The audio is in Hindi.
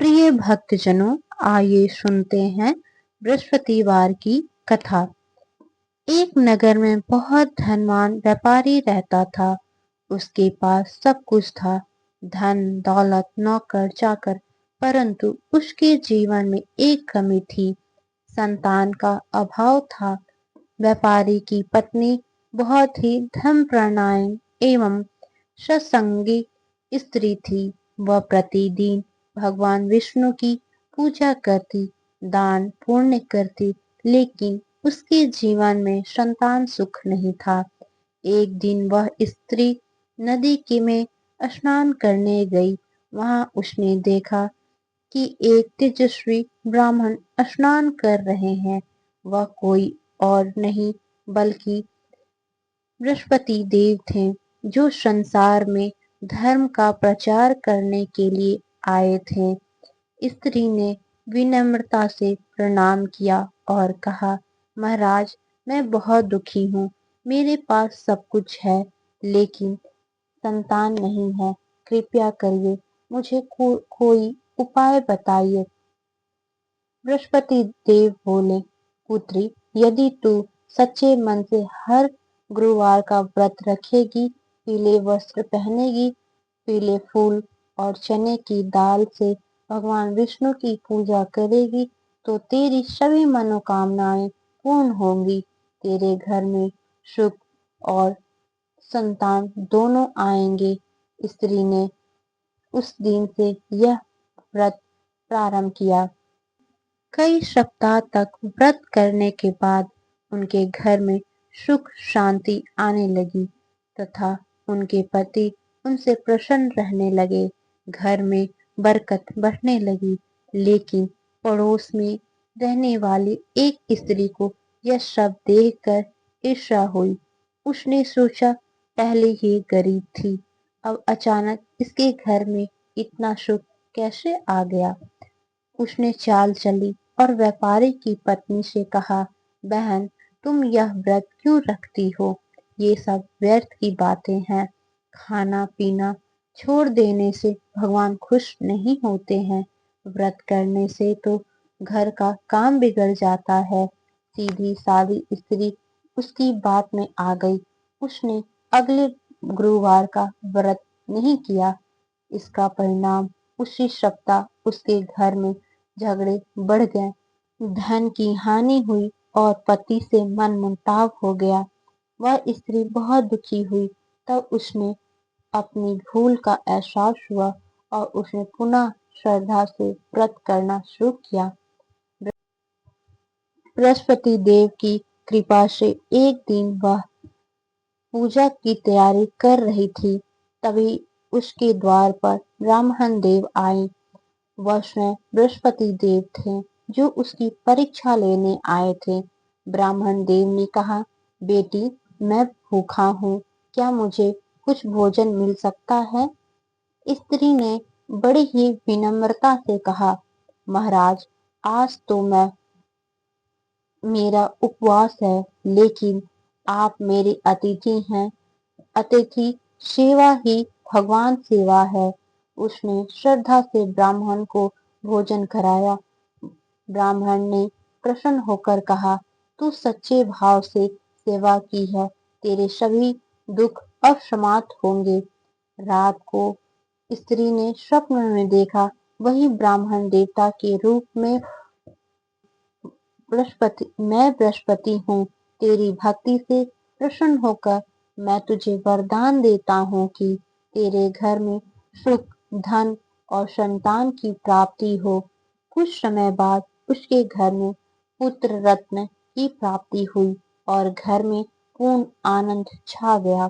प्रिय भक्तजनों, आइए सुनते हैं बृहस्पतिवार की कथा। एक नगर में बहुत धनवान व्यापारी रहता था। उसके पास सब कुछ था, धन दौलत नौकर चाकर, परंतु उसके जीवन में एक कमी थी, संतान का अभाव था। व्यापारी की पत्नी बहुत ही धर्मपरायण एवं सत्संगी स्त्री थी। वह प्रतिदिन भगवान विष्णु की पूजा करती, दान पुण्य करती, लेकिन उसके जीवन में संतान सुख नहीं था। एक दिन वह स्त्री नदी के में स्नान करने गई। वहां उसने देखा कि एक तेजस्वी ब्राह्मण स्नान कर रहे हैं। वह कोई और नहीं बल्कि बृहस्पति देव थे, जो संसार में धर्म का प्रचार करने के लिए आए थे। स्त्री ने विनम्रता से प्रणाम किया और कहा, महाराज, मैं बहुत दुखी हूँ। मेरे पास सब कुछ है, लेकिन संतान नहीं है। कृपया करिए, मुझे कोई उपाय बताइए। बृहस्पति देव बोले, पुत्री, यदि तू सच्चे मन से हर गुरुवार का व्रत रखेगी, पीले वस्त्र पहनेगी, पीले फूल और चने की दाल से भगवान विष्णु की पूजा करेगी, तो तेरी सभी मनोकामनाएं पूर्ण होंगी। तेरे घर में सुख और संतान दोनों आएंगे। स्त्री ने उस दिन से यह व्रत प्रारंभ किया। कई सप्ताह तक व्रत करने के बाद उनके घर में सुख शांति आने लगी तथा उनके पति उनसे प्रसन्न रहने लगे। घर में बरकत बढ़ने लगी। लेकिन पड़ोस में रहने वाली एक स्त्री को यह सब देखकर ईर्ष्या हुई। उसने सोचा, पहले ही गरीब थी, अब अचानक इसके घर में इतना सुख कैसे आ गया। उसने चाल चली और व्यापारी की पत्नी से कहा, बहन, तुम यह व्रत क्यों रखती हो? ये सब व्यर्थ की बातें हैं। खाना पीना छोड़ देने से भगवान खुश नहीं होते हैं। व्रत करने से तो घर का काम बिगड़ जाता है। सीधी सादी स्त्री उसकी बात में आ गई। उसने अगले गुरुवार का व्रत नहीं किया। इसका परिणाम उसी सप्ताह उसके घर में झगड़े बढ़ गए, धन की हानि हुई और पति से मनमुटाव हो गया। वह स्त्री बहुत दुखी हुई। तब उसने अपनी भूल का एहसास हुआ और उसने पुनः श्रद्धा से व्रत करना शुरू किया। बृहस्पति देव की कृपा से एक दिन वह पूजा की तैयारी कर रही थी। तभी उसके द्वार पर ब्राह्मण देव आए। वह स्वयं बृहस्पति देव थे, जो उसकी परीक्षा लेने आए थे। ब्राह्मण देव ने कहा, बेटी, मैं भूखा हूँ, क्या मुझे कुछ भोजन मिल सकता है? स्त्री ने बड़ी ही विनम्रता से कहा, महाराज, आज तो मेरा उपवास है, लेकिन आप मेरे अतिथि हैं। अतिथि सेवा ही भगवान सेवा है। उसने श्रद्धा से ब्राह्मण को भोजन कराया। ब्राह्मण ने प्रसन्न होकर कहा, तू सच्चे भाव से सेवा की है, तेरे सभी दुख अब समाप्त होंगे। रात को स्त्री ने स्वप्न में देखा, वही ब्राह्मण देवता के रूप में मैं बृहस्पति हूँ। तेरी भक्ति से प्रसन्न होकर मैं तुझे वरदान देता हूँ कि तेरे घर में सुख, धन और संतान की प्राप्ति हो। कुछ समय बाद उसके घर में पुत्र रत्न की प्राप्ति हुई और घर में पूर्ण आनंद छा गया।